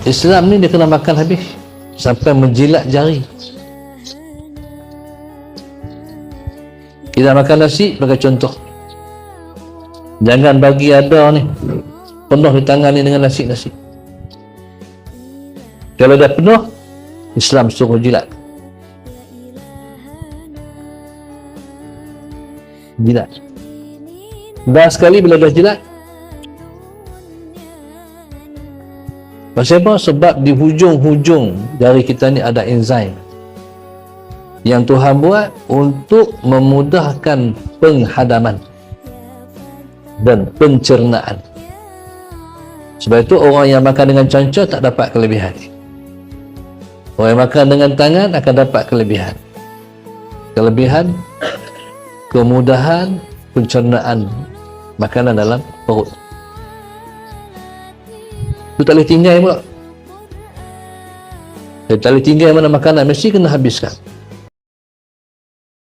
Islam ni dia kena makan habis sampai menjilat jari. Kita makan nasi sebagai contoh, jangan bagi ada ni penuh di tangan ni dengan nasi. Kalau dah penuh, Islam suruh jilat. Dah sekali bila dah jilat. Pasal apa? Sebab di hujung-hujung jari kita ni ada enzim yang Tuhan buat untuk memudahkan penghadaman dan pencernaan. Sebab itu orang yang makan dengan conco tak dapat kelebihan. Orang yang makan dengan tangan akan dapat kelebihan. Kemudahan pencernaan makanan dalam perut. Itu tak boleh tinggal pula. Tak boleh tinggal mana makanan, mesti kena habiskan.